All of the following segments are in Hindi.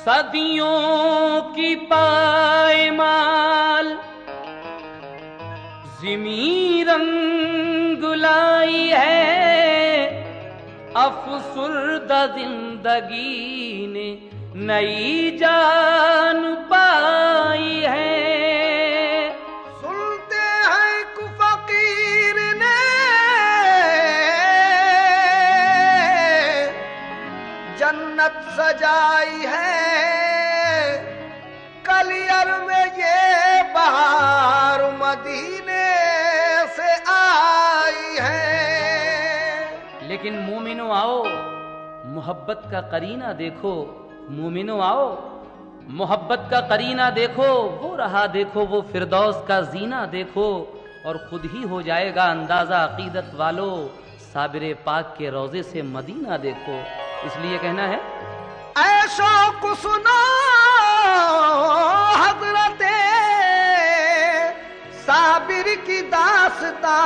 सदियों की पायमाल ज़िमी रंग लाई है, अफसुर्दा जिंदगी ने नई जान पाई है। सुनते हैं कु फकीर ने जन्नत सजाई है, कलियर में ये बहार मदीने से आई है। लेकिन मोमिनो आओ, मोहब्बत का करीना देखो। मोमिनो आओ, मोहब्बत का करीना देखो। वो रहा देखो, वो फिरदौस का जीना देखो, और खुद ही हो जाएगा अंदाजा अकीदत वालों, साबिर पाक के रोजे से मदीना देखो। इसलिए कहना है, ऐशो को सुनो हज़रते साबिर की दास्तां,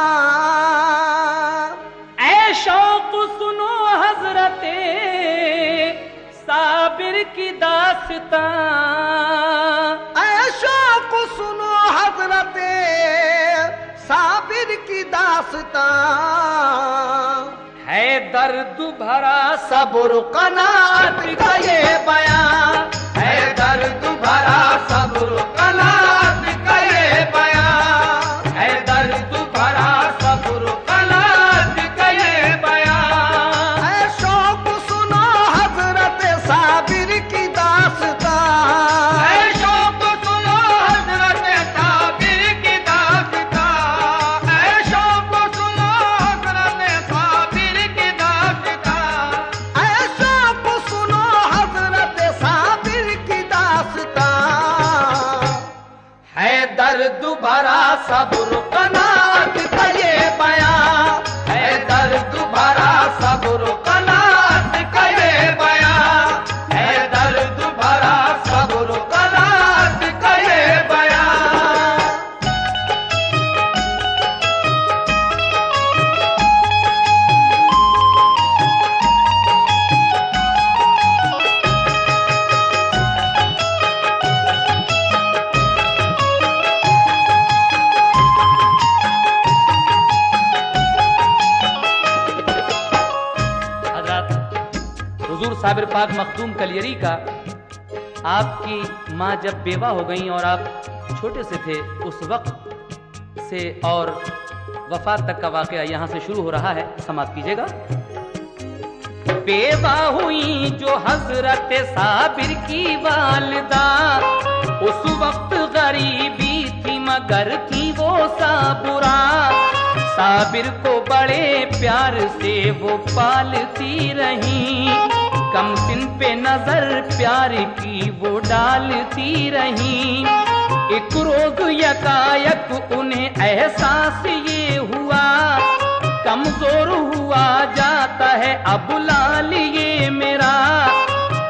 ऐशो को सुनो हज़रते साबिर की दास्तां, ऐशो को सुनो हज़रते साबिर की दास्तां। है दर्द भरा सब्र कनात का ये बयां, है दर्द भरा सब्र कनात का ये बयां, है दर्द भरा सब्र कनात का ये बयां। ऐशो को सुनो हज़रत साबिर की दास्तां, ऐशो को सुनो हज़रत साबिर की दास्तां, ऐशो को सुनो हज़रत साबिर की दास्तां, ऐशो को सुनो हज़रत साबिर की दास्तां। है दर्द भरा सब्र कनात का ये बयां, है दर्द भरा सब्र कनात का ये बयां, है दर्द भरा सब्र कनात का ये बयां। हुजूर साबिर पाक मखदूम कलियरी का, आपकी माँ जब बेवा हो गई और आप छोटे से थे, उस वक्त से और वफात तक का वाकया यहाँ से शुरू हो रहा है, समाप्त कीजिएगा। बेवा हुई जो हजरत साबिर की वालिदा, उस वक्त गरीबी थी मगर थी वो साबुरा, साबिर को बड़े प्यार से वो पालती रही, कम सिन पे नजर प्यार की वो डालती रही। एक रोज यकायक उन्हें एहसास ये हुआ, कमजोर हुआ जाता है अब लाल ये मेरा,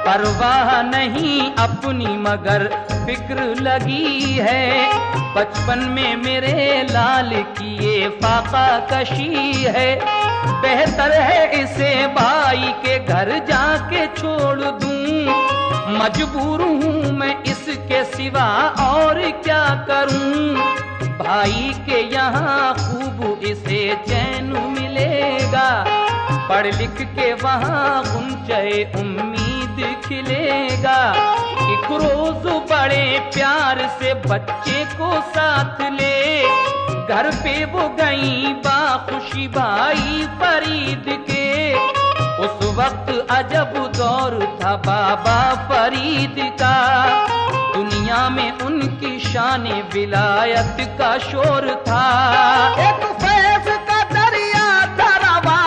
परवाह नहीं अपनी मगर फिक्र लगी है, बचपन में मेरे लाल की ये फाका कशी है, बेहतर है इसे भाई के घर जाके छोड़ दूं, मजबूर हूँ मैं इसके सिवा और क्या करूं, भाई के यहाँ खूब इसे चैन मिलेगा, पढ़ लिख के वहाँ गुंजे उम्मीद खिलेगा। एक रोज बड़े प्यार से बच्चे को साथ ले, घर पे वो गई बाखुशी भाई फरीद के, उस वक्त अजब दौर था बाबा फरीद का, दुनिया में उनकी शान विलायत का शोर था। एक फैज का दरिया था रवा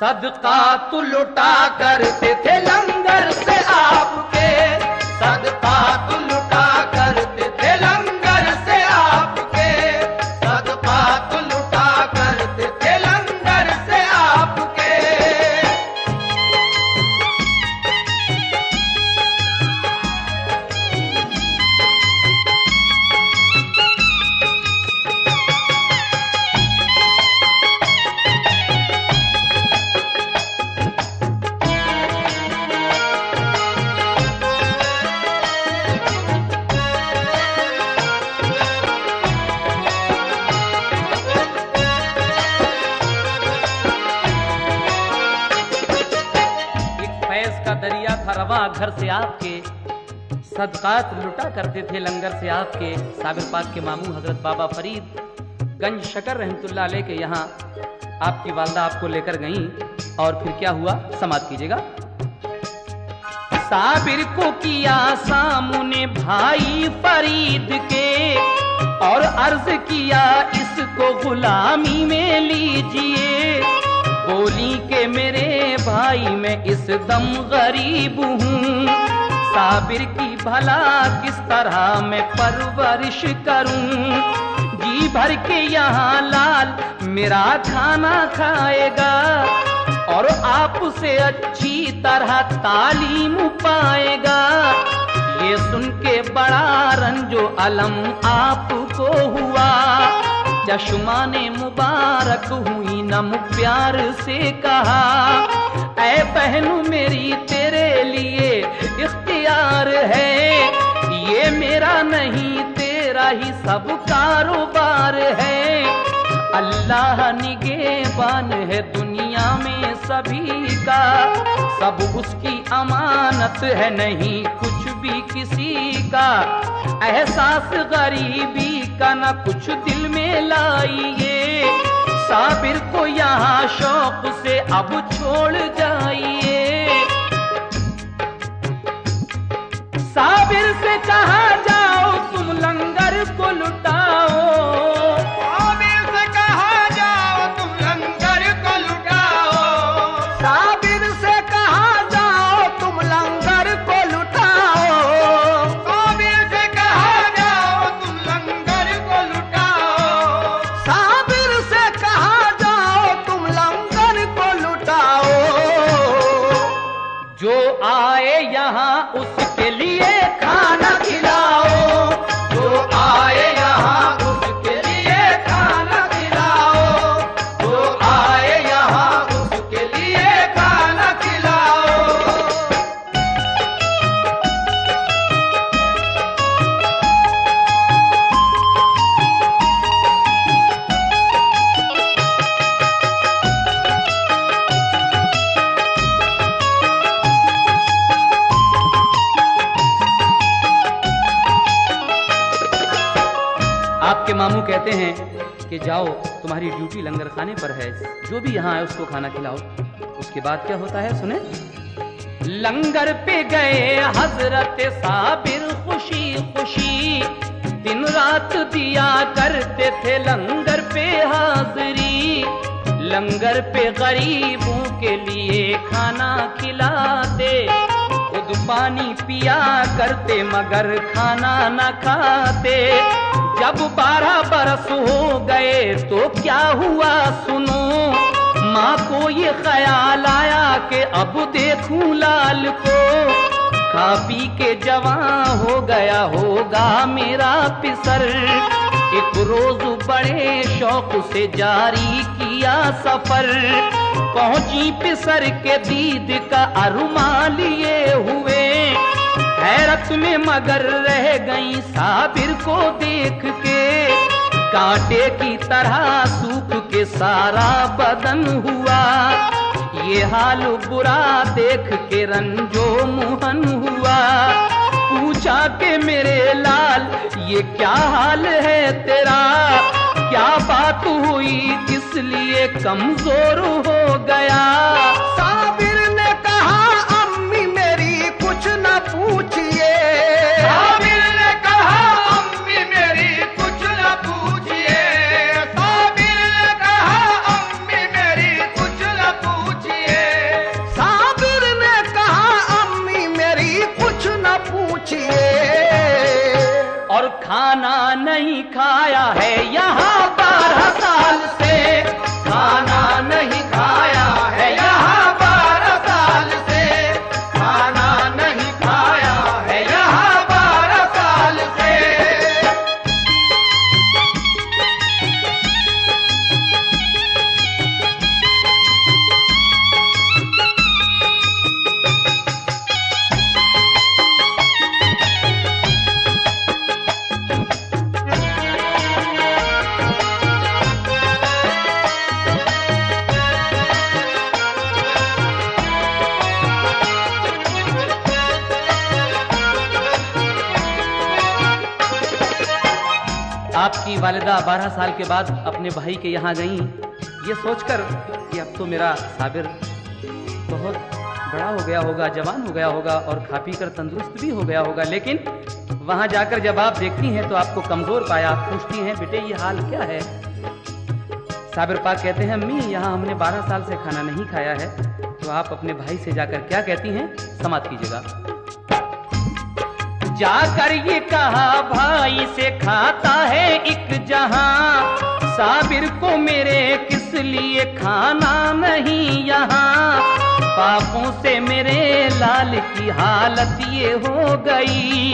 सदका तो लुटा करते थे लंगर से आपके, सदका तो लुटा करते थे लंगर से आपके, सदका तो लुटा करते थे लंगर से आपके। दरिया था रवा घर से आपके, सदकात लुटा करते थे लंगर से आपके। साबिर पाक के मामू हजरत बाबा फरीद गंज शकर रहमतुल्लाह अलैह के यहाँ आपकी वालदा आपको लेकर गईं और फिर क्या हुआ समाप्त कीजिएगा। साबिर को किया सामने भाई फरीद के और अर्ज किया इसको गुलामी में लीजिए। बोली के मेरे भाई मैं इस दम गरीब हूँ, साबिर की भला किस तरह मैं परवरिश करूँ। जी भर के यहाँ लाल मेरा खाना खाएगा और आपसे अच्छी तरह तालीम पाएगा। ये सुन के बड़ा रंजो अलम आपको हुआ, चश्माने मुबारक हुई नम प्यार से कहा, ऐ बहनू मेरी तेरे लिए इख्तियार है, ये मेरा नहीं तेरा ही सब कारोबार है। अल्लाह निगहबान है दुनिया में सभी का, सब उसकी अमानत है नहीं कुछ भी किसी का। एहसास गरीबी का न कुछ दिल में लाइए, साबिर को यहाँ शौक से अब छोड़ जाइए। साबिर से कहा जाओ तुम लंगर को लुटाओ, साबिर से कहा जाओ तुम लंगर को लुटाओ, साबिर से कहा जाओ तुम लंगर को लुटाओ, साबिर से कहा जाओ तुम लंगर को लुटाओ, साबिर से कहा जाओ तुम लंगर को लुटाओ। जो आए यहाँ उसके लिए खाना खिलाओ, जो आए यहाँ उसके लिए खाना खिलाओ, जो आए यहाँ उसके लिए खाना खिलाओ। आपके मामू कहते हैं कि जाओ तुम्हारी ड्यूटी लंगर खाने पर है, जो भी यहाँ है उसको खाना खिलाओ। उसके बाद क्या होता है सुने। लंगर पे गए हजरत साबिर खुशी खुशी, दिन रात दिया करते थे लंगर पे हाजिरी। लंगर पे गरीबों के लिए खाना खिलाते, खुद पानी पिया करते मगर खाना न खाते। जब 12 बरस हो गए तो क्या हुआ सुनो, माँ को ये ख्याल आया कि अब देखूं लाल को, खा पी के जवां हो गया होगा मेरा पिसर। एक रोज बड़े शौक से जारी किया सफर, पहुंची पिसर के दीद का अरमान लिए हुए। हैरत में मगर रह गई साबिर को देख के, कांटे की तरह सूख के सारा बदन हुआ। ये हाल बुरा देख के रंजो मुहन हुआ, पूछा कि मेरे लाल ये क्या हाल है तेरा, क्या बात हुई किस लिए कमजोर हो गया। साबिर ने कहा अम्मी मेरी कुछ न पूछिए, साबिर ने कहा अम्मी मेरी कुछ न पूछिए, साबिर ने कहा अम्मी मेरी कुछ न पूछिए। खाना नहीं खाया है यहाँ 12 साल से, खाना नहीं खाया है यहाँ 12 साल से, खाना नहीं खाया है यहाँ 12 साल से। आपकी वालिदा 12 साल के बाद अपने भाई के यहाँ गईं, ये सोचकर कि अब तो मेरा साबिर बहुत बड़ा हो गया होगा, जवान हो गया होगा और खा पी कर तंदुरुस्त भी हो गया होगा। लेकिन वहाँ जाकर जब आप देखती हैं तो आपको कमजोर पाया। आप पूछती हैं, बेटे ये हाल क्या है? साबिर पाक कहते हैं, अम्मी यहाँ हमने 12 साल से खाना नहीं खाया है। तो आप अपने भाई से जाकर क्या कहती हैं, समाप्त कीजिएगा। जाकर ये कहा भाई से, खाता है एक जहां, साबिर को मेरे किस लिए खाना नहीं यहाँ। पापों से मेरे लाल की हालत ये हो गई,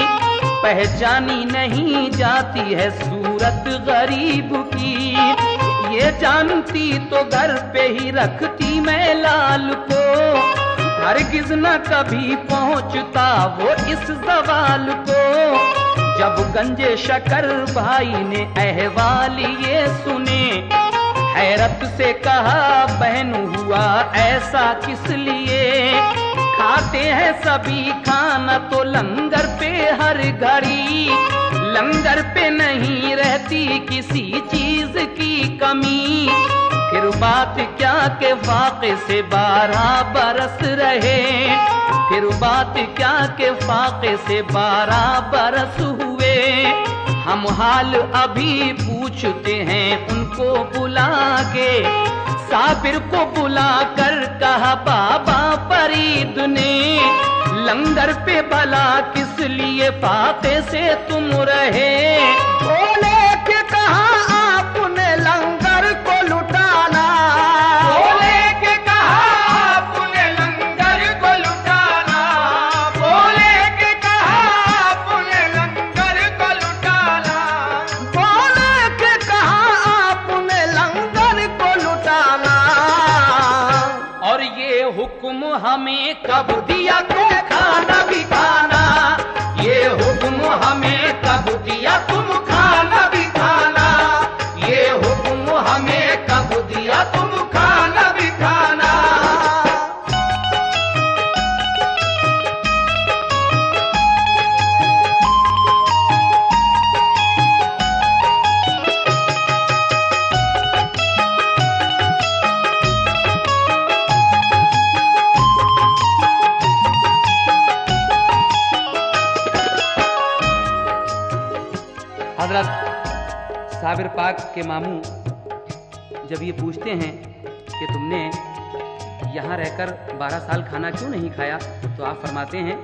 पहचानी नहीं जाती है सूरत गरीब की। ये जानती तो घर पे ही रखती मैं लाल को, हरगिज न कभी पहुंचता वो इस सवाल को। जब गंजे शकर भाई ने अहवाल ये सुने, हैरत से कहा बहन हुआ ऐसा किस लिए। खाते हैं सभी खाना तो लंगर पे हर घड़ी, लंगर पे नहीं रहती किसी चीज की कमी। फिर बात क्या के फाके से 12 बरस रहे, फिर बात क्या के फाके से 12 बरस हुए। हम हाल अभी पूछते हैं उनको बुला के, साबिर को बुला कर कहा बाबा फरीद ने, लंगर पे भला किस लिए फाके से तुम रहे। बोले के कहा आपने लंगर को लुटाना, बोले के कहा आपने लंगर को लुटाना, बोले के कहा आपने लंगर को लुटाना, बोले के कहा आपने लंगर को लुटाना। और ये हुक्म हमें कब दिया तुम खाना भी खाना, ये हुक्म हमें कब दिया तुम खाना भी खाना, ये हुक्म हमें कब दिया तुम खाना भी खाना। हजरत साबिर पाक के मामू जब ये पूछते हैं कि तुमने यहाँ रहकर 12 साल खाना क्यों नहीं खाया, तो आप फरमाते हैं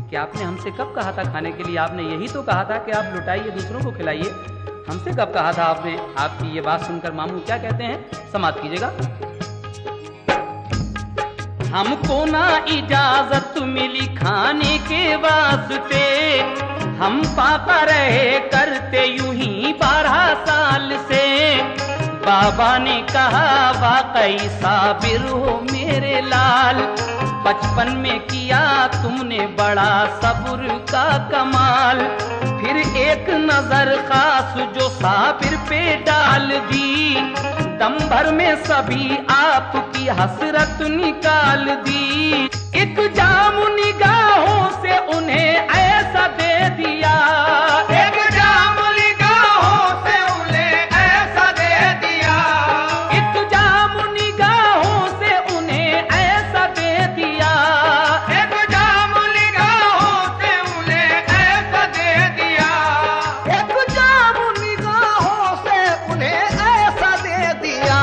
कि आपने हमसे कब कहा था खाने के लिए, आपने यही तो कहा था कि आप लुटाइए दूसरों को खिलाइए, हमसे कब कहा था आपने। आपकी ये बात सुनकर मामू क्या कहते हैं, समाप्त कीजिएगा। हमको ना इजाजत मिली खाने के वास्ते, हम पापा रहे करते यूं ही 12 साल से। बाबा ने कहा वाकई साबिर हो मेरे लाल, बचपन में किया तुमने बड़ा सब्र का कमाल। फिर एक नजर खास जो साबिर पे डाल दी, दम भर में सभी आपकी हसरत निकाल दी। एक जाम निगाहों से उन्हें ऐसा दे दिया, एक जाम निगाहों से उन्हें ऐसा दे दिया, एक जाम निगाहों से उन्हें ऐसा दे दिया, एक जाम निगाहों से उन्हें ऐसा दे दिया, एक जाम निगाहों से उन्हें ऐसा दे दिया।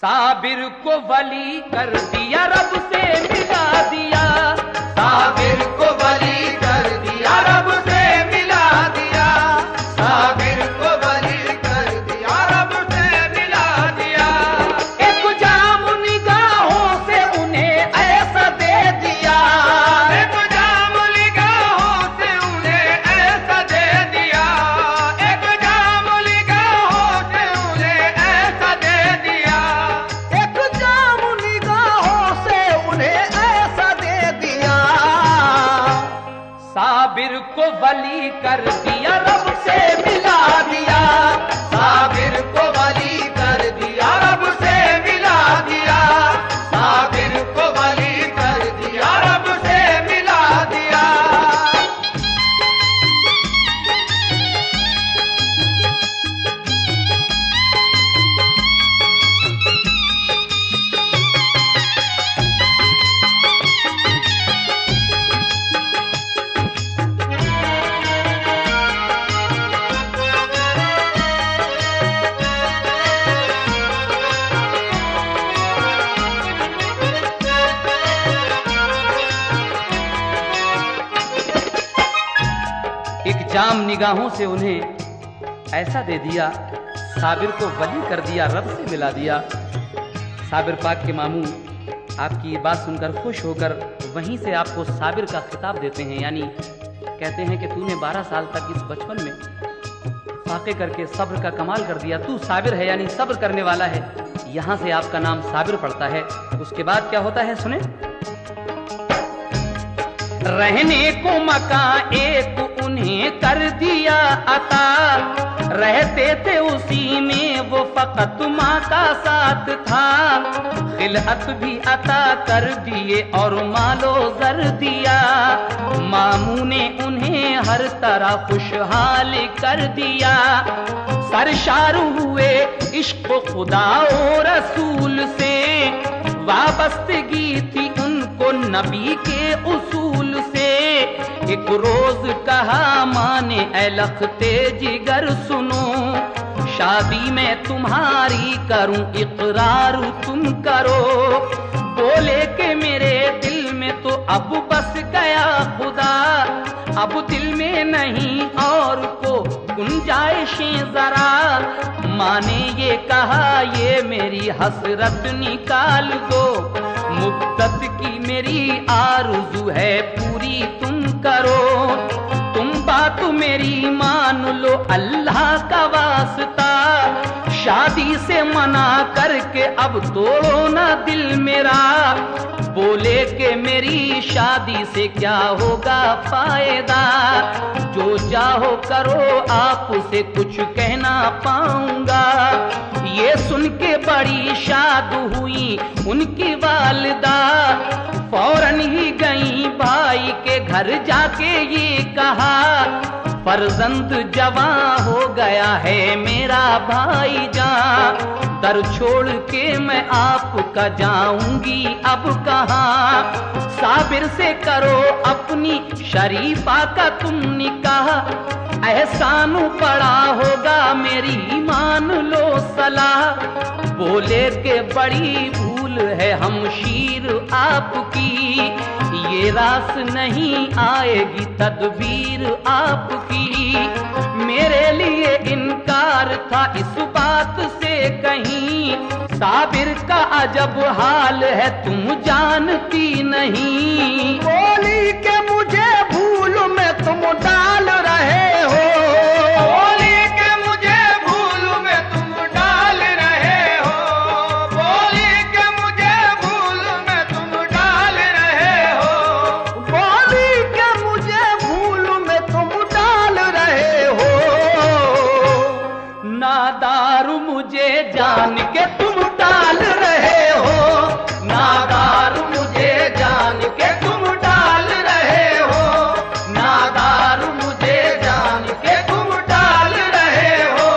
साबिर को वली कर दिया, रब से मिला दिया, साबिर को वली कर दिया, रब से मिला वली कर दिया, रब से मिला दिया। साबिर को वली कर दिया, रब से मिला दिया। साबिर को वली कर दिया, रब से मिला दिया। एक जाम निगाहों से उन्हें ऐसा दे दिया, साबिर को वली कर दिया, रब से मिला दिया। साबिर पाक के मामू आपकी ये बात सुनकर खुश होकर वहीं से आपको साबिर का खिताब देते हैं, यानी कहते हैं कि तूने 12 साल तक इस बचपन में फाके करके सब्र का कमाल कर दिया, तू साबिर है यानी सब्र करने वाला है। यहाँ से आपका नाम साबिर पड़ता है। उसके बाद क्या होता है सुने। रहने को मकान एक उन्हें कर दिया अता, रहते थे उसी में वो फकत माँ का साथ था। खिलहत भी अता कर दिए और मालो जर दिया, मामू ने उन्हें हर तरह खुशहाल कर दिया। सरशार हुए इश्क खुदा और रसूल से, वाबस्तगी थी उनको नबी के उसूल से। एक रोज कहा माने ऐ लखते जिगर सुनो, शादी में तुम्हारी करूं इकरार तुम करो। बोले के मेरे दिल में तो अब बस गया खुदा, अब दिल में नहीं और को गुंजाइशें जरा। माँ ने ये कहा ये मेरी हसरत निकाल दो, मुद्दत की मेरी आरज़ू है पूरी तुम करो। तुम बात मेरी मान लो अल्लाह का वास्ता, शादी से मना करके अब तोड़ो ना दिल मेरा। बोले कि मेरी शादी से क्या होगा फायदा, जो चाहो करो आपसे कुछ कहना पाऊंगा। ये सुन के बड़ी शाद हुई उनकी वालिदा, फौरन ही गई भाई के घर जाके ये कहा, फर्जंद जवां हो गया है मेरा भाईजान। दर छोड़ के मैं आपका जाऊंगी अब कहाँ। साबिर से करो अपनी शरीफा का तुम निकाह, एहसान पड़ा होगा मेरी मान लो सलाह। बोले के बड़ी भूल है हमशीर आपकी, ये रास नहीं आएगी तदबीर आपकी। मेरे लिए इनकार था इस बात से कहीं, साबिर का अजब हाल है तुम जानती नहीं। बोली के मुझे भूल में तुम डाल रहे हो, बोली के मुझे भूल में तुम डाल रहे हो, बोली के मुझे भूल में तुम डाल रहे हो, बोली के मुझे भूल में तुम डाल रहे हो। नादार मुझे जान के तुम डाल रहे हो, नादार मुझे जान के तुम डाल रहे हो, नादार मुझे जान के तुम डाल रहे हो।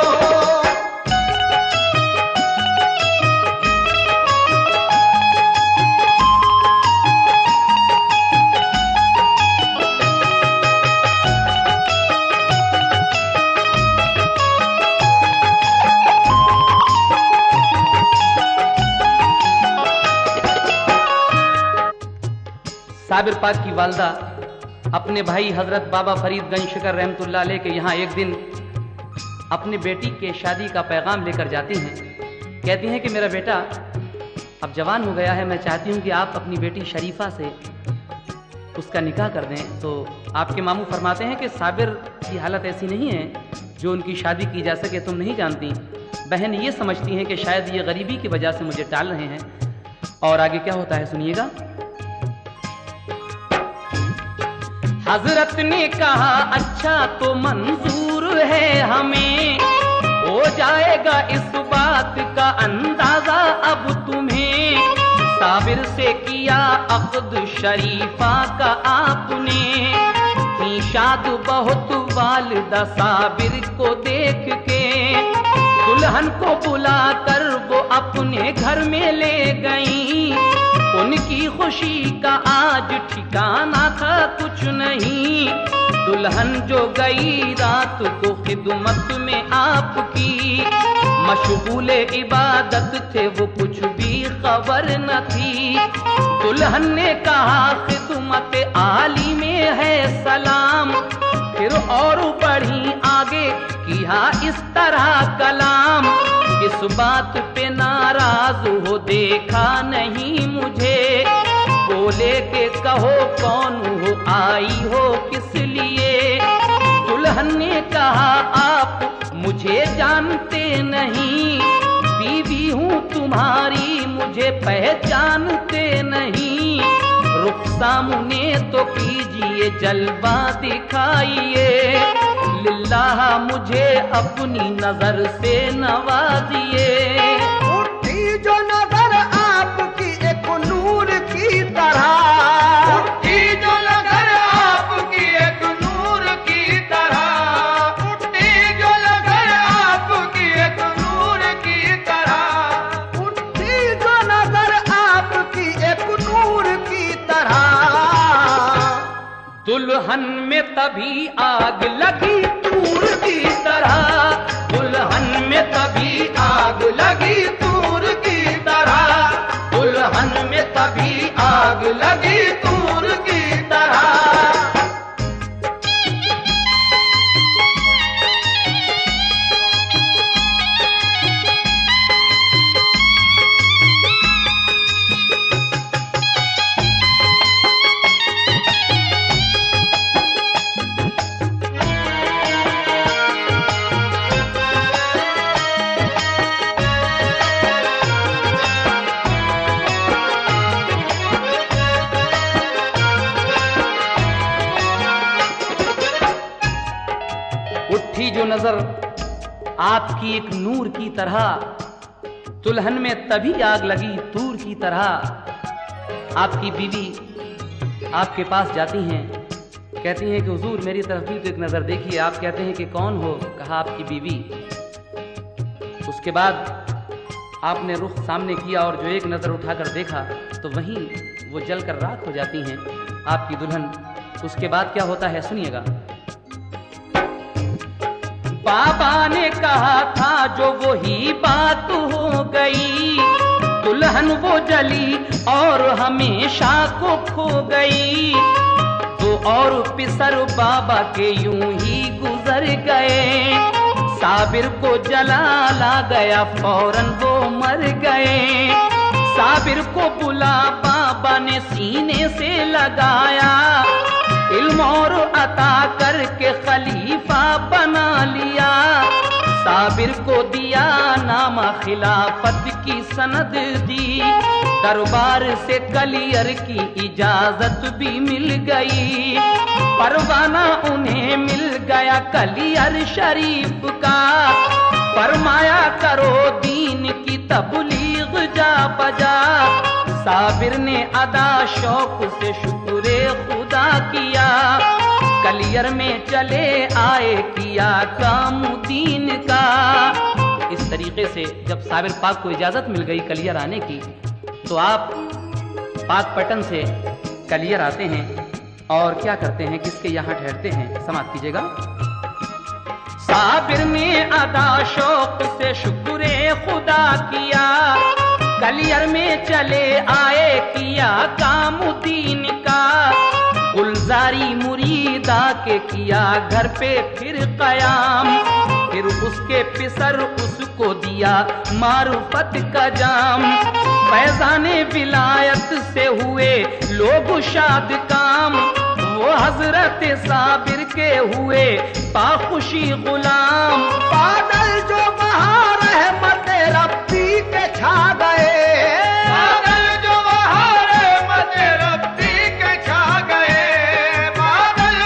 साबिर पाक की वालदा अपने भाई हजरत बाबा फरीद गंज शिकर रहमतुल्लाह अलैह के यहाँ एक दिन अपने बेटी के शादी का पैगाम लेकर जाती हैं। कहती हैं कि मेरा बेटा अब जवान हो गया है, मैं चाहती हूँ कि आप अपनी बेटी शरीफा से उसका निकाह कर दें। तो आपके मामू फरमाते हैं कि साबिर की हालत ऐसी नहीं है जो उनकी शादी की जा सके, तुम नहीं जानती। बहन ये समझती हैं कि शायद ये गरीबी की वजह से मुझे टाल रहे हैं। और आगे क्या होता है सुनिएगा। हजरत ने कहा अच्छा तो मंजूर है हमें, हो जाएगा इस बात का अंदाजा अब तुम्हें। साबिर से किया अक़्द शरीफा का आपने, थी शाद बहुत वालिदा साबिर को देख के। दुल्हन को बुलाकर वो अपने घर में ले गईं, उनकी खुशी का आज ठिकाना था कुछ नहीं। दुल्हन जो गई रात को खिदमत में आपकी, मशगूल इबादत थे वो कुछ भी खबर न थी। दुल्हन ने कहा खिदमत आली में है सलाम, फिर और बढ़ी आगे किया इस तरह कलाम। इस बात पे नाराज हो देखा नहीं मुझे, बोले के कहो कौन हो आई हो किस लिए। दुल्हन ने कहा आप मुझे जानते नहीं, बीवी हूँ तुम्हारी मुझे पहचानते नहीं। रुख सामने तो कीजिए जलवा दिखाइए, लिल्लाह मुझे अपनी नजर से नवाजिए। उठी जो नजर आपकी एक नूर की तरह, उठी जो नजर आपकी एक नूर की तरह, उठी जो नजर आपकी एक नूर की तरह, उठी जो नजर आपकी एक नूर की तरह। दुल्हन में तभी आग लगी तूर की तरह, दुल्हन में तभी आग लगी तूर की तरह, दुल्हन में तभी आग लगी तूर की तरह। उठी जो नजर आपकी एक नूर की तरह, दुल्हन में तभी आग लगी तूर की तरह। आपकी बीवी आपके पास जाती हैं, कहती हैं कि हुजूर मेरी तरफ भी तो एक नजर देखिए। आप कहते हैं कि कौन हो? कहा आपकी बीवी। उसके बाद आपने रुख सामने किया और जो एक नजर उठाकर देखा तो वहीं वो जलकर राख हो जाती हैं आपकी दुल्हन। उसके बाद क्या होता है सुनिएगा। बाबा ने कहा था जो वही बात हो गई, दुल्हन वो जली और हमेशा को खो गई। तो और पिसर बाबा के यूं ही गुजर गए, साबिर को जलाला गया फौरन वो मर गए। साबिर को बुला बाबा ने सीने से लगाया, इल्म और अता करके खलीफा बना लिया। साबिर को दिया नामा खिलाफत की सनद दी, दरबार से कलियर की इजाजत भी मिल गई। परवाना उन्हें मिल गया कलियर शरीफ का, फरमाया करो दीन की तबलीग जा बजा। साबिर ने अदा शौक से शुक्रे खुदा किया, कलियर में चले आए किया काम दीन का। इस तरीके से जब साबिर पाक को इजाजत मिल गई कलियर आने की, तो आप पाक पटन से कलियर आते हैं और क्या करते हैं, किसके यहाँ ठहरते हैं, समाप्त कीजिएगा। साबिर ने अदा शौक से शुक्रे खुदा किया, कलियर में चले आए किया काम दीन का। गुलजारी मुरीदा के किया घर पे फिर कयाम, फिर उसके पिसर उसको दिया मारुफत का जाम। फैजाने विलायत से हुए लोग शाद काम, वो हजरत साबिर के हुए पाखुशी गुलाम। बादल जो बहार रहमत रब्बी के छा गए, बादल जो बहार रहमत रब्बी के छा गए, बादल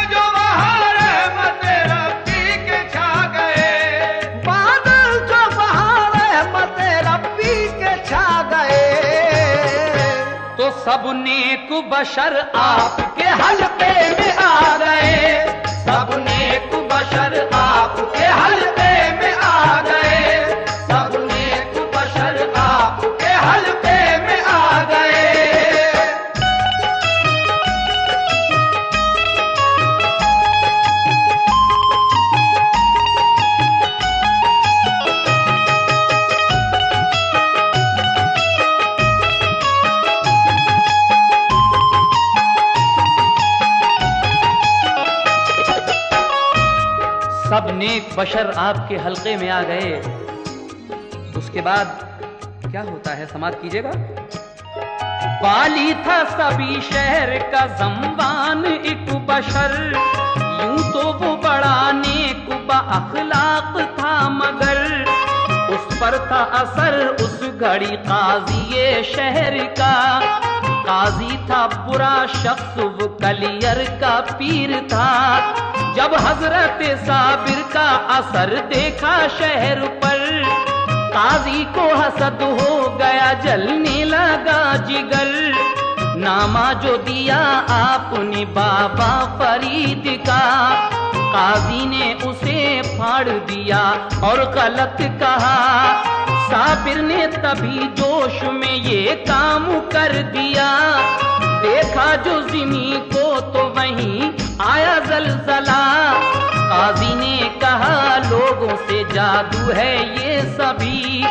सब नेक बशर आपके हल्के में आ गए, सब नेक बशर आपके हल्के में आ गए, सब नेक बशर आपके हल्के में आ गए। सब नेक बशर आपके हल्के में आ गए। उसके बाद क्या होता है, समाप्त कीजिएगा। वाली था सभी शहर का ज़म्बान एक बशर, यूं तो वो बड़ा नेक अखलाक था, मगर उस पर था असर उस घड़ी काजी शहर का। काजी था बुरा शख्स, वो कलियर का पीर था। जब हजरत साबिर का असर देखा शहर पर, काजी को हसद हो गया, जलने लगा जिगर। नामा जो दिया आपने बाबा फरीद का, काजी ने उसे फाड़ दिया और गलत कहा। साबिर ने तभी जोश में ये काम कर दिया, देखा जो ज़मीं को तो वहीं आया जलजला। काजी ने कहा लोगों से जादू है ये सभी,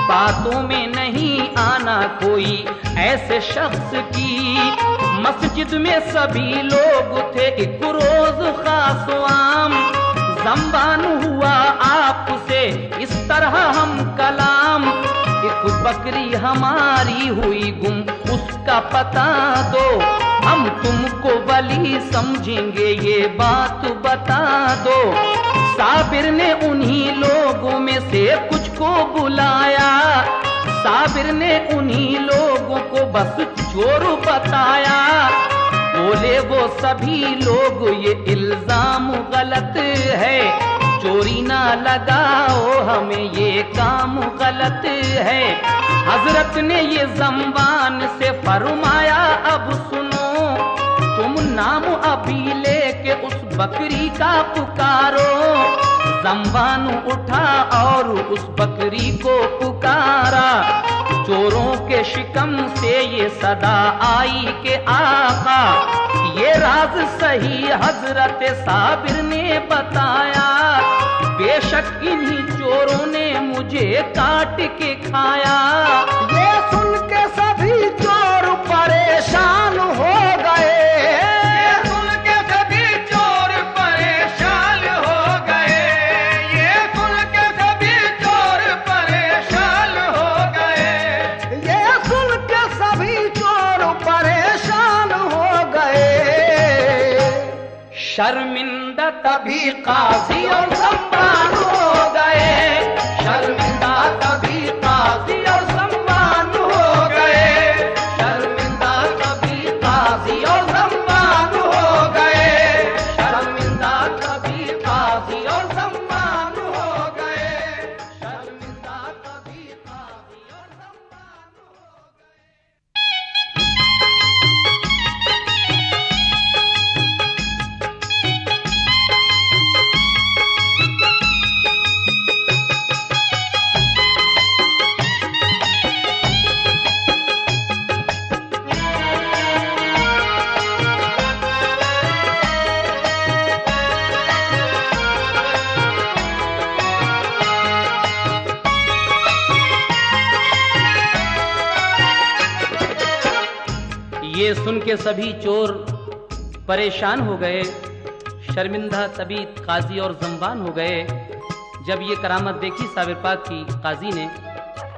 बातों में नहीं आना कोई ऐसे शख्स की। मस्जिद में सभी लोग थे एक रोज खास आम, ज़म्बान हुआ आपसे इस तरह हम कलाम। एक बकरी हमारी हुई गुम, उसका पता दो, हम तुमको वली समझेंगे ये बात बता दो। साबिर ने उन्हीं लोगों में से कुछ को बुलाया, साबिर ने उन्हीं लोगों को बस चोर बताया। बोले वो सभी लोग ये इल्जाम गलत है, चोरी ना लगाओ हमें ये काम गलत है। हजरत ने ये ज़म्बान से फरमाया अब सुनो, तुम नाम अभी लेके उस बकरी का पुकारो। ज़म्बान उठा और उस बकरी को पुकारा, चोरों के शिकम से ये सदा आई के आका। ये राज सही हजरत साबिर ने बताया, बेशक इन्हीं चोरों ने मुझे काट के खाया। ये सुन के सभी चोर परेशान हो गए, ये सुन के सभी चोर परेशान हो गए, ये सुन के सभी चोर परेशान हो गए, ये सुन के सभी चोर परेशान हो गए। शर्मिंदा तभी काजी और ज़म्बान हो गए, शर्मिंदा तभी काजी और ज़म्बान हो गए, शर्मिंदा तभी काजी और ज़म्बान हो गए, शर्मिंदा तभी काजी और ज़म्बान हो गए, शर्मिंदा तभी काजी और ज़म्बान हो गए। ये सुन के सभी चोर परेशान हो गए, शर्मिंदा तभी काजी और ज़म्बान हो गए। जब ये करामत देखी साबिर पाक की काजी ने,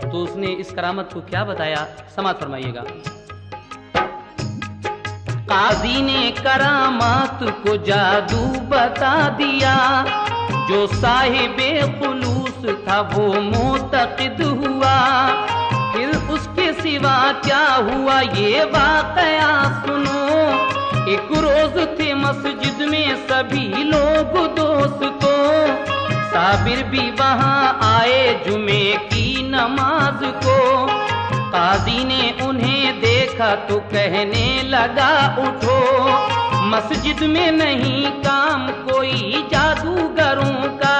तो उसने इस करामत को क्या बताया, समात फरमाइएगा। काजी ने करामात को जादू बता दिया, जो साहिबे खुलूस था वो मोतक़िद हुआ। फिर उसके सिवा क्या हुआ ये वाक़या सुनो। एक रोज थे मस्जिद में सभी लोग दोस्तों, साबिर भी वहां आए जुमे की नमाज को। काजी ने उन्हें देखा तो कहने लगा उठो, मस्जिद में नहीं काम कोई जादूगरों का।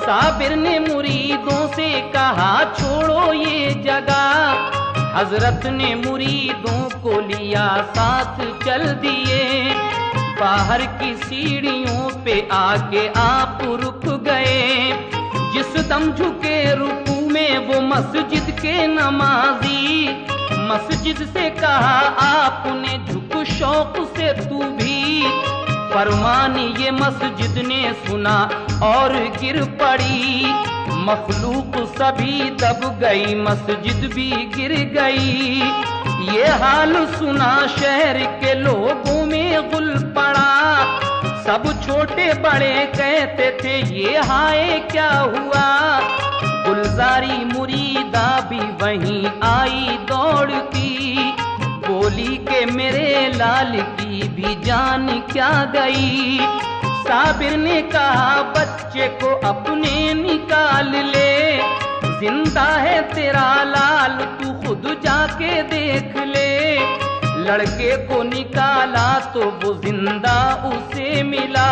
साबिर ने मुरीदों से कहा छोड़ो ये जगह। हजरत ने मुरीदों को लिया साथ चल दिए। बाहर की सीढ़ियों पे आके आप रुक गए। जिस दम झुके रुकू में वो मस्जिद के नमाजी। मस्जिद से कहा आपने झुक शौक से तू भी। फरमान ये मस्जिद ने सुना और गिर पड़ी। मखलूक सभी दब गई, मस्जिद भी गिर गई। ये हाल सुना शहर के लोगों में गुल पड़ा। सब छोटे बड़े कहते थे ये हाय क्या हुआ। गुलजारी मुरीदा भी वहीं आई दौड़ती। बोली के मेरे लाल की भी जान क्या गई। साबिर ने कहा बच्चे को अपने निकाल ले। जिंदा है तेरा लाल तू खुद जाके देख ले। लड़के को निकाला तो वो जिंदा उसे मिला।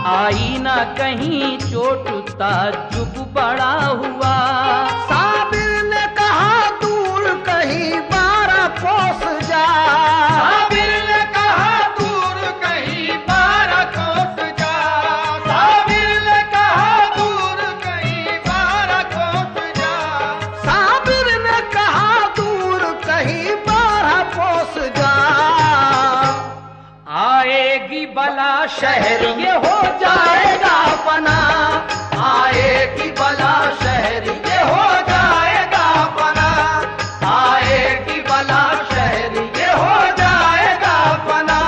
आई ना कहीं चोट ताज्जुब बड़ा हुआ। साबिर ने कहा दूर कहीं 12 कोस जा। साबिर ने कहा दूर कहीं 12 कोस जा। साबिर ने कहा दूर कहीं 12 कोस जा। साबिर ने कहा दूर कहीं 12 कोस जा। आएगी बला शहर ये हो जाएगा पना। आएगी बला शहर ये हो जाएगा पना। आएगी बला शहर ये हो जाएगा पना।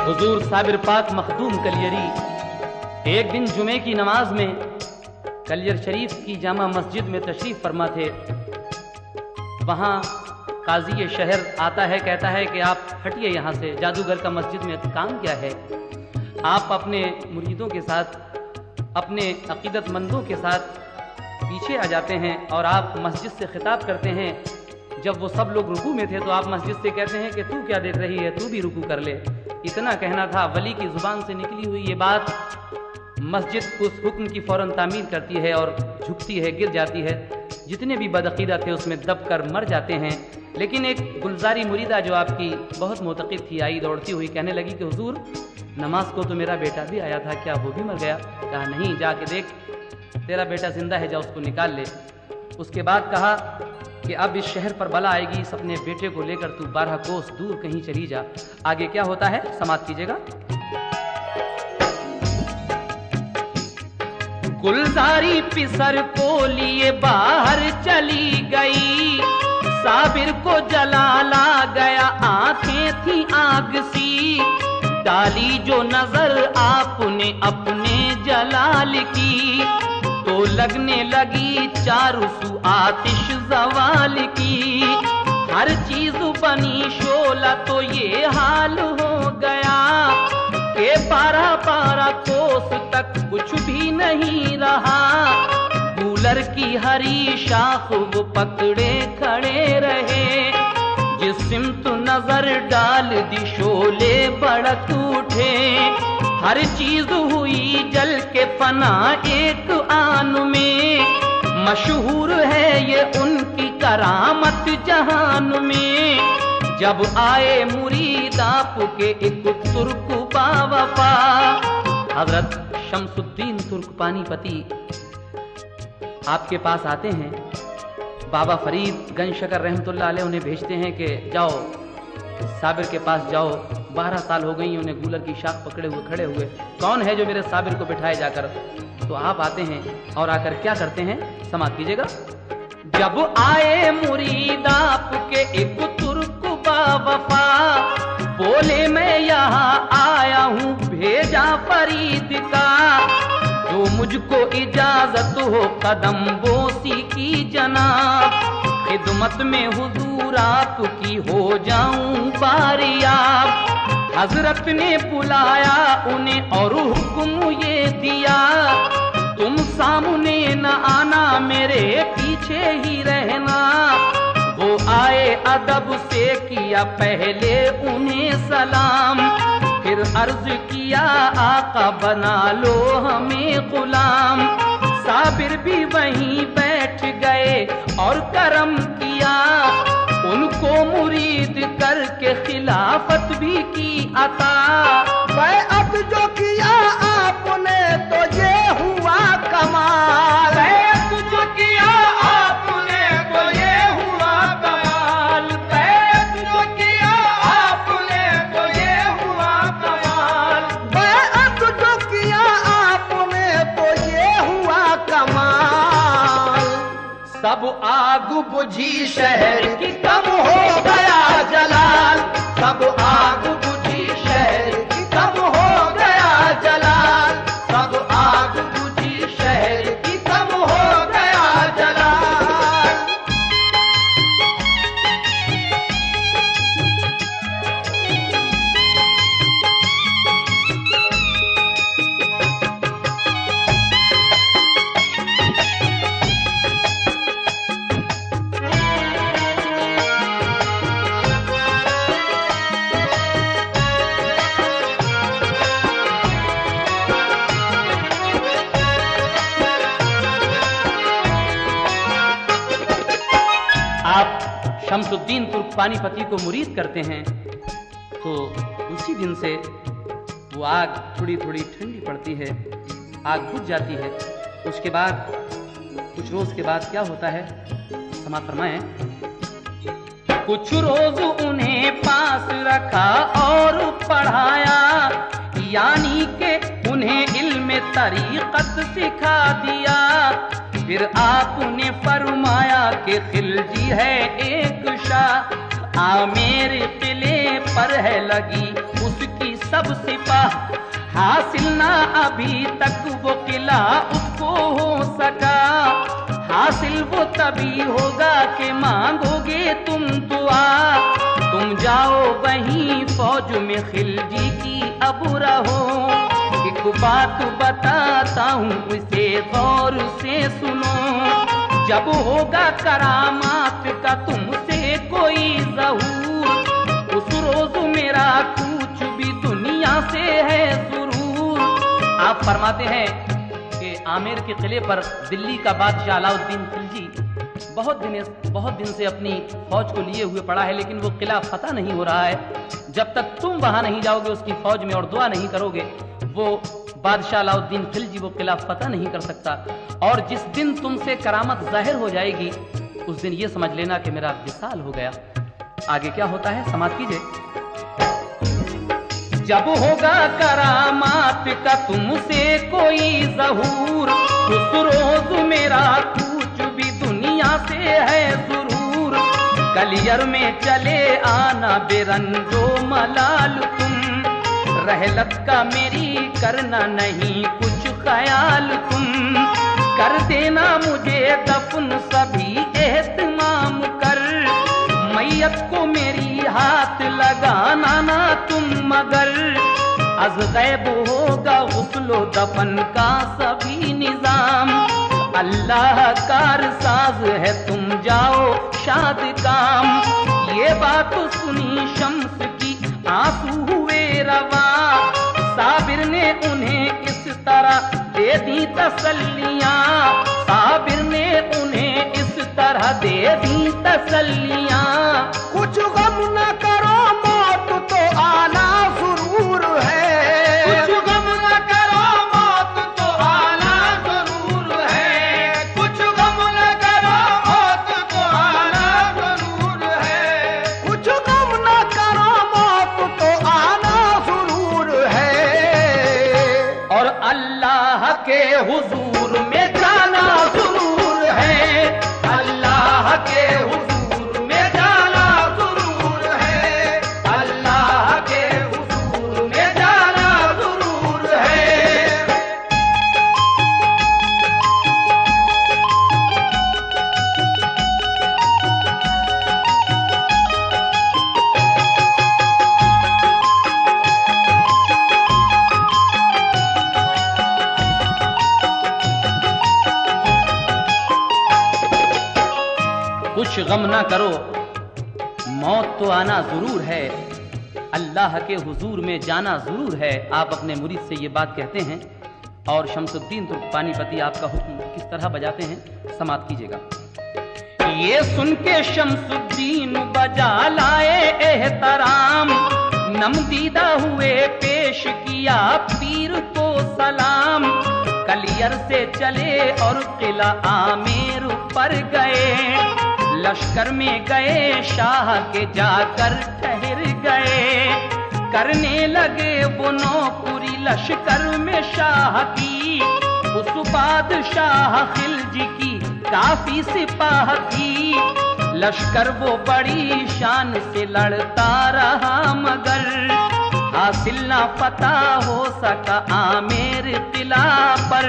हुजूर साबिर पाक मखदूम कलियरी एक दिन जुमे की नमाज में कलियर शरीफ की जामा मस्जिद में तशरीफ फरमा थे। वहाँ काजी शहर आता है, कहता है कि आप हटिए यहाँ से, जादूगर का मस्जिद में काम क्या है। आप अपने मुरीदों के साथ, अपने अकीदतमंदों के साथ पीछे आ जाते हैं और आप मस्जिद से खिताब करते हैं। जब वो सब लोग रुकू में थे तो आप मस्जिद से कहते हैं कि तू क्या देख रही है, तू भी रुकू कर ले। इतना कहना था। वली की जुबान से निकली हुई ये बात मस्जिद उस हुक्म की फौरन तामील करती है और झुकती है, गिर जाती है। जितने भी बदअकीदा थे उसमें दब कर मर जाते हैं। लेकिन एक गुलजारी मुरीदा जो आपकी बहुत मोतक़िद थी, आई दौड़ती हुई कहने लगी कि हुजूर नमाज को तो मेरा बेटा भी आया था, क्या वो भी मर गया? कहा नहीं, जाके देख तेरा बेटा जिंदा है, जा उसको निकाल ले। उसके बाद कहा कि अब इस शहर पर बला आएगी, इस अपने बेटे को लेकर तू 12 कोस दूर कहीं चली जा। आगे क्या होता है समाप्त कीजिएगा। गुलजारी पिसर को लिए बाहर चली गई। साबिर को जलाला गया, आंखें थी आग सी। डाली जो नजर आपने अपने जलाल की, तो लगने लगी चारों सू आतिश जवाल की। हर चीज बनी शोला तो ये हाल हो गया कि 12 कोस तक कुछ भी नहीं रहा। कूलर की हरी शाख वो पकड़े खड़े रहे। जिस सिमत नजर डाल दी शोले भड़क उठे। हर चीज हुई जल के फना एक आन में। मशहूर है ये उनकी करामत जहान में। जब आए मुरीद आपके एक तुर्क बावफा, हजरत शमसुद्दीन तुर्क पानीपती आपके पास आते हैं। बाबा फरीद गंज शकर रहमतुल्लाह अलैह उन्हें भेजते हैं कि जाओ साबिर के पास जाओ। 12 साल हो गई उन्हें गूलर की शाख पकड़े हुए खड़े हुए। कौन है जो मेरे साबिर को बिठाए जाकर? तो आप आते हैं और आकर क्या करते हैं समाप्त कीजिएगा। जब आए मुरीद आपके एक तुर्क बावफा, बोले मैं यहाँ आया हूँ भेजा फरीद का। मुझको इजाजत हो कदम बोसी की जनाब, खिदमत में हुजूर आपकी हो जाऊं बारियाब। हजरत ने बुलाया उन्हें और हुक्म ये दिया, तुम सामने न आना मेरे पीछे ही रहना। वो आए अदब से किया पहले उन्हें सलाम, फिर अर्ज किया आका बना लो हमें गुलाम। साबिर भी वहीं बैठ गए और करम किया, उनको मुरीद करके खिलाफत भी की अता। बैअत जो किया आपने तो ये हुआ कमाल, बैअत जो किया आपने तो ये हुआ कमाल, बैअत जो किया आपने तो ये हुआ कमाल, बैअत जो किया आपने तो ये हुआ कमाल। सब आग बुझी शहर की कम हो गया जलाल, सब आग बुझी शहर की कम हो गया जलाल, सब आग बुझी शहर की कम हो गया जलाल। शमसुद्दीन तुर्क पानीपती को मुरीद करते हैं, तो उसी दिन से वो आग थोड़ी थोड़ी ठंडी पड़ती है, आग बुझ जाती है। उसके बाद कुछ रोज के बाद क्या होता है, समाप्त फरमाएं। कुछ रोज उन्हें पास रखा और पढ़ाया, यानी के उन्हें इल्म तरीक़त सिखा दिया। फिर आपने फरमाया कि खिलजी है एक शाह, आमेर किले पर है लगी उसकी सब सिपाह। हासिल ना अभी तक वो किला उसको हो सका, हासिल वो तभी होगा कि मांगोगे तुम दुआ। तुम जाओ वहीं फौज में खिलजी की अब रहो, एक बात बताता हूँ उसे गौर से सुनो। जब होगा करामात का तुमसे कोई ज़हूर, उस रोज मेरा कुछ भी दुनिया से है जरूर। आप फरमाते हैं कि आमेर के किले पर दिल्ली का बादशाह अलाउद्दीन खिलजी बहुत दिन से अपनी फौज को लिए हुए पड़ा है, लेकिन वो किला फतह नहीं हो रहा है। जब तक तुम वहां नहीं जाओगे उसकी फौज में और दुआ नहीं करोगे, वो बादशाह अलाउद्दीन खिलजी वो किला फतह नहीं कर सकता। और जिस दिन तुमसे करामत जाहिर हो जाएगी उस दिन ये समझ लेना कि मेरा विसाल हो गया। आगे क्या होता है, समाप्त कीजिए। जब होगा करामात का तुमसे कोई ज़हूर, उस रोज मेरा कुछ भी दुनिया से है जरूर। कलियर में चले आना बेरंजो मलाल तुम, रहलत का मेरी करना नहीं कुछ ख्याल तुम। कर देना मुझे दफन सभी एहतमाम कर, मैयत को मेरी हाथ लगाना ना तुम मगर। अज गैब होगा गुस्लो दफन का सभी निजाम, अल्लाह कार साज है तुम जाओ शाद काम। ये बात सुनी शम्स की आंसू हुए रवा, साबिर ने उन्हें इस तरह दे दी तसल्लियां, साबिर ने उन्हें इस तरह दे दी तसल्लियां। कुछ गम न करो मौत तो आना जरूर है, कुछ गम न करो मौत तो आना जरूर है, कुछ गम न करो मौत तो आना जरूर है, कुछ गम न करो मौत तो आना जरूर है। और अल्लाह के हुजूर में जाना जरूर है, अल्लाह के हुजूर में जाना जरूर है, ना करो, मौत तो आना जरूर है, अल्लाह के हुजूर में जाना जरूर है। आप अपने मुरीद से ये बात कहते हैं और शमसुद्दीन तुर्क-पानीपती आपका हुक्म किस तरह बजाते हैं, समाप्त कीजिएगा। ये सुन के शमसुद्दीन बजा लाए एहतराम, नमदीदा हुए पेश किया पीर को सलाम। कलियर से चले और किला आमेर पर गए, लश्कर में गए शाह के जाकर ठहर गए। करने लगे वो नौकरी लश्कर में शाह की, उस बादशाह खिलजी की काफी सिपाह थी। लश्कर वो बड़ी शान से लड़ता रहा मगर हासिल ना फतह हो सका आमेर किला पर।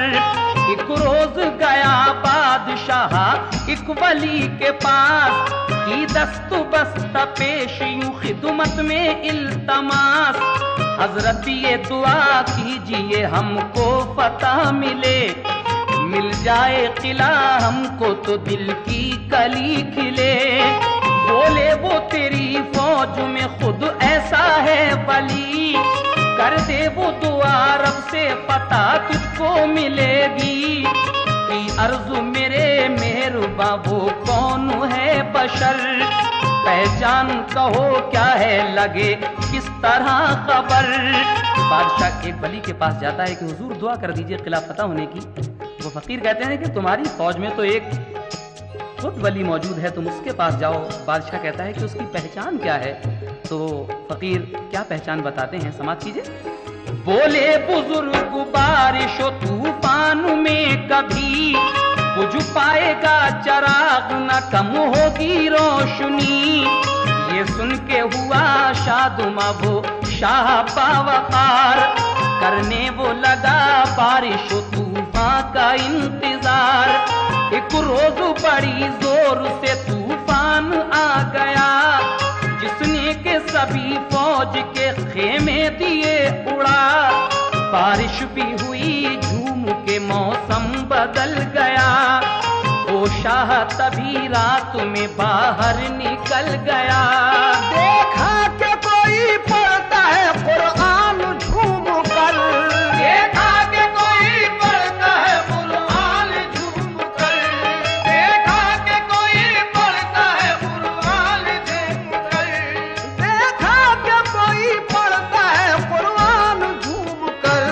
एक रोज गया बादशाह एक वली के पास, की दस्तु बस्ता पेश यूं खिदमत में इल्तमास। हजरत ये दुआ कीजिए हमको फतह मिले, मिल जाए किला हमको तो दिल की कली खिले। बोले वो तेरी फौज में खुद ऐसा है वली, कर दे वो दुआ रब से पता तुझको मिलेगी। की अर्जु मेरे मेहरबा वो कौन है बशर, पहचान कहो क्या है लगे किस तरह खबर। बादशाह एक वली के पास जाता है कि हुजूर दुआ कर दीजिए किला फतह होने की। वो फकीर कहते हैं कि तुम्हारी फौज में तो एक खुद वली मौजूद है, तुम उसके पास जाओ। बादशाह कहता है कि उसकी पहचान क्या है, तो फकीर क्या पहचान बताते हैं, समाप्त कीजिए। बोले बुजुर्ग बारिश तूफान में कभी बुझ पाएगा चराग, न कम होगी रोशनी। ये सुन के हुआ शादुमा वो शाह बावकार, करने वो लगा बारिश तूफान का इंतजार। एक रोज बड़ी जोर से तूफान आ गया, जिसने के सभी फौज के खेमे दिए उड़ा। बारिश भी हुई झूम के मौसम बदल गया, वो शाह तभी रात में बाहर निकल गया। देखा कि कोई पढ़ता है कुरान झूम कर, देखा कि कोई पढ़ता है कुरान झूम कर, देखा कि कोई पढ़ता है कुरान झूम कर, देखा कि कोई पढ़ता है कुरान झूम कर।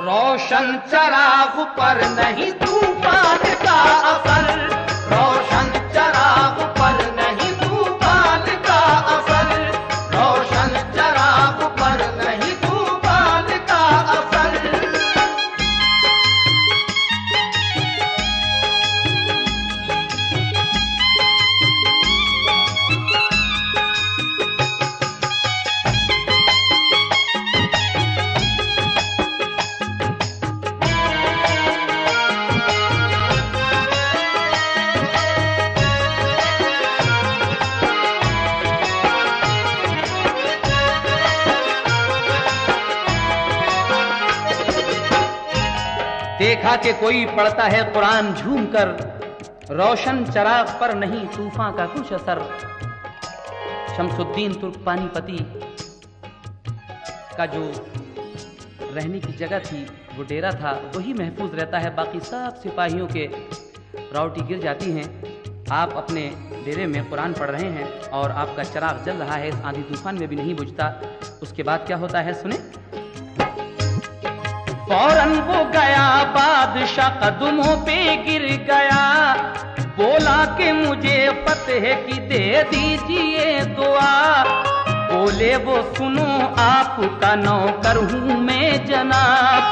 रोशन चराग पर नहीं तूफान का असर, रोशन चराग पर नहीं तूफान का असर, रोशन चराग पर नहीं तूफान का असर। देखा कि कोई पढ़ता है कुरान झूम कर, रोशन चराग पर नहीं तूफान का कुछ असर। शमसुद्दीन तुर्क-पानीपती का जो रहने की जगह थी, वो डेरा था, वही महफूज रहता है। बाकी सब सिपाहियों के रावटी गिर जाती हैं। आप अपने डेरे में कुरान पढ़ रहे हैं और आपका चराग जल रहा है, इस आंधी तूफान में भी नहीं बुझता। उसके बाद क्या होता है सुने। फौरन वो गया बादशाह कदमों पे गिर गया, बोला कि मुझे फतेह की दे दीजिए दुआ। बोले वो सुनो आपका नौकर हूँ मैं जनाब,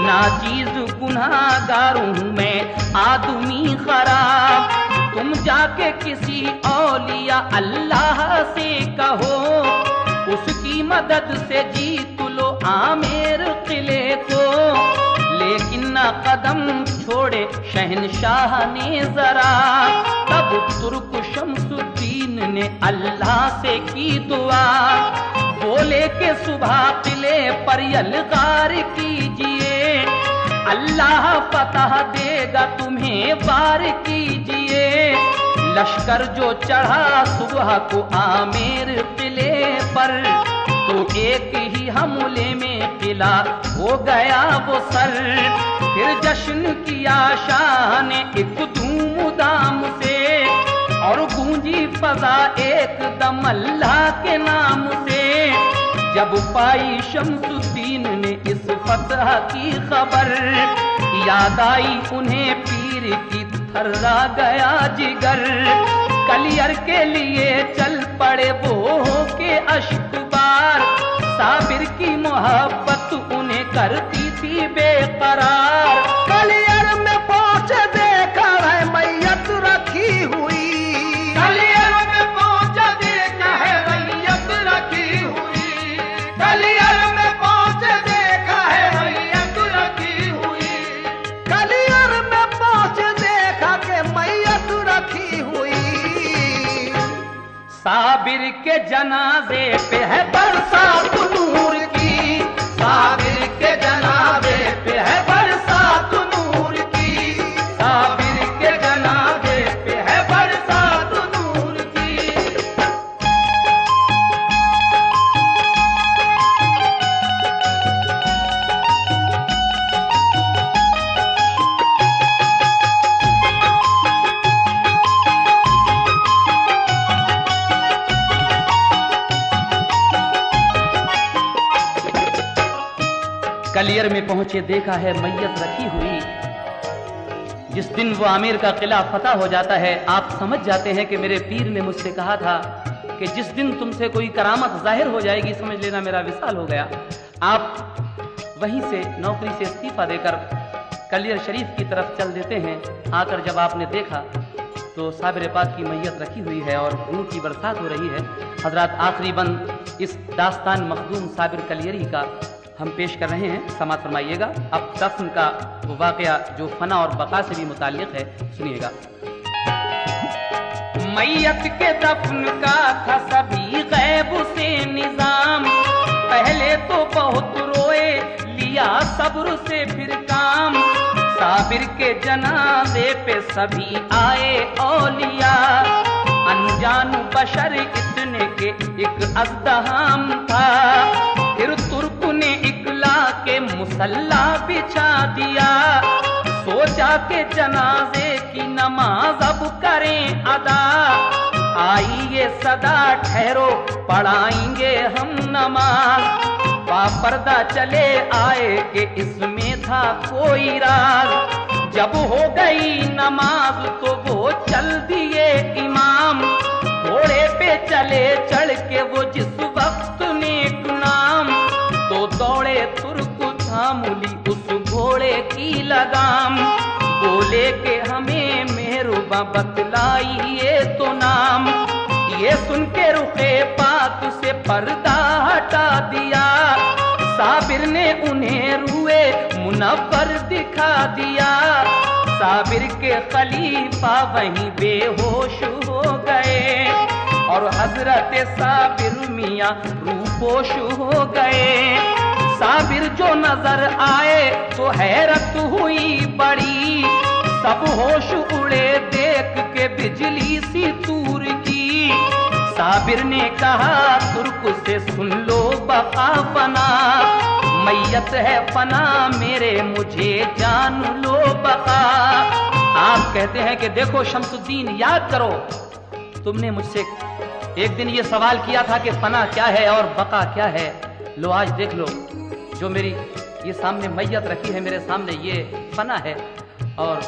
नाचीज गुनाहगार हूँ मैं आदमी खराब। तुम जाके किसी औलिया अल्लाह से कहो, उसकी मदद से जीत लो आमेर किले को। लेकिन न कदम छोड़े शहनशाह ने जरा, तब तुर्क शमसुद्दीन ने अल्लाह से की दुआ। बोले के सुबह किले पर यलगार कीजिए, अल्लाह फतह देगा तुम्हें बार कीजिए। लश्कर जो चढ़ा सुबह को आमेर किले पर, तो एक ही हमले में किला हो गया वो सर। फिर जश्न किया शाह ने एक धूम दाम से, और गूंजी फजा एकदम अल्लाह के नाम से। जब पाई शम्सुद्दीन ने इस फतह की खबर, याद आई उन्हें पीर की थर्रा गया जिगर। कलियर के लिए चल पड़े वो के अश्कबार, साबिर की मोहब्बत उन्हें करती थी बेकरार। कलियर में पहुंचे देखा है मैयत रखी हुई, कलियर में पहुंचे देखा है मैयत रखी हुई, कलियर में पहुंचे देखा है मैयत रखी हुई, कलियर में पहुंचे देखा के मैयत रखी हुई। साबिर के जनाजे पे है बरसात नूर की, साबिर के जनाजे पे है बरसात नूर की, साबिर के जनाजे पे है बरसात नूर की। कलियर में पहुंचे देखा है मैयत रखी हुई। जिस दिन वो आमिर का किला फतह हो जाता है, आप समझ जाते हैं कि मेरे पीर ने मुझसे कहा था कि जिस दिन तुमसे कोई करामत जाहिर हो जाएगी, समझ लेना मेरा विसाल हो गया। आप वहीं से नौकरी से इस्तीफा देकर कलियर शरीफ की तरफ चल देते हैं। आकर जब आपने देखा तो साबिर पाक की मैयत रखी हुई है और नूर की बरसात हो रही है। हजरात, आखिरी बंद इस दास्तान मखदूम साबिर कलियरी का हम पेश कर रहे हैं, समाअत फरमाइएगा। अब दफन का वो वाकया जो फना और बका से भी मुताल्लिक है, सुनिएगा। मैयत के दफन का था सभी गैब से निजाम, पहले तो बहुत रोए, लिया सब्र से फिर काम। साबिर के जनाजे पे सभी आए औलिया, अनजान बशर इतने के एक अज़दहाम था। फिर तुर्क ने इकला के मुसल्ला बिछा दिया, सोचा के जनाजे की नमाज अब करें अदा। आई ये सदा ठहरो पढ़ाएंगे हम नमाज, बापर्दा चले आए कि इसमें था कोई राज। जब हो गई नमाज तो वो चल दिए इमाम, घोड़े पे चले चढ़ के वो जिस वक्त नेक नाम। तो दौड़े तुर्क थामुली उस घोड़े की लगाम, बोले के हमें मेहरुबा बतलाइए तो नाम। ये सुन के रुखे पाक से पर्दा हटा दिया, साबिर ने उन्हें रुए मुनव्वर दिखा दिया। साबिर के खलीफा वहीं बेहोश हो गए, और हजरत साबिर मियां रूपोश हो गए। साबिर जो नजर आए तो हैरत हुई बड़ी, सब होश उड़े देख के बिजली सी तूर की। साबिर ने कहा तुर्क से सुन लो बका फना, मैयत है फना मेरे मुझे जान लो बका। आप कहते हैं कि देखो शम्सुद्दीन, याद करो तुमने मुझसे एक दिन ये सवाल किया था कि फना क्या है और बका क्या है। लो आज देख लो, जो मेरी ये सामने मैयत रखी है मेरे सामने, ये फना है और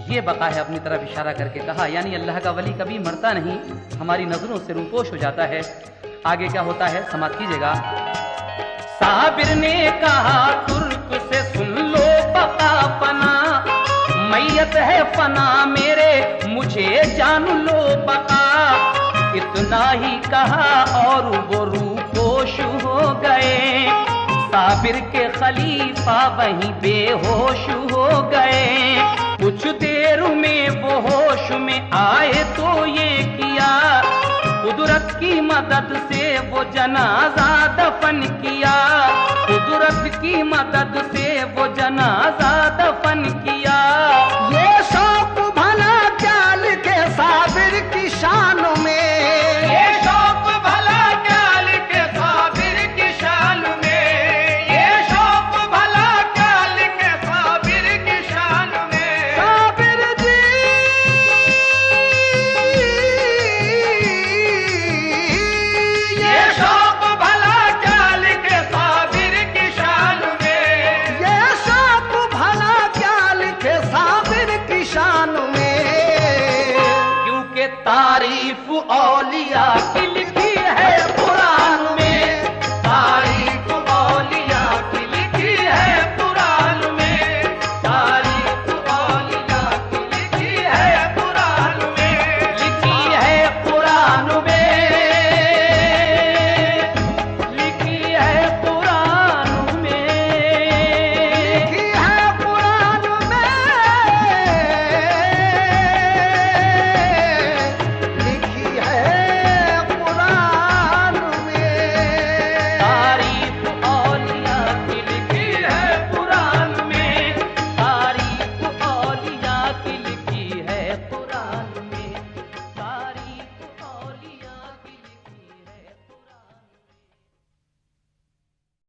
ये बका है। अपनी तरफ इशारा करके कहा, यानी अल्लाह का वली कभी मरता नहीं, हमारी नजरों से रूपोश हो जाता है। आगे क्या होता है समाप्त कीजिएगा। साबिर ने कहा तुर्क से सुन लो बका फना, मैयत है फना मेरे मुझे जान लो बका। इतना ही कहा और वो रूपोश हो गए, साबिर के खलीफा वहीं बेहोश हो गए। कुछ देर में वो होश में आए तो ये किया, कुदरत की मदद से वो जनाजा दफन किया। कुदरत की मदद से वो जनाजा दफन किया। ये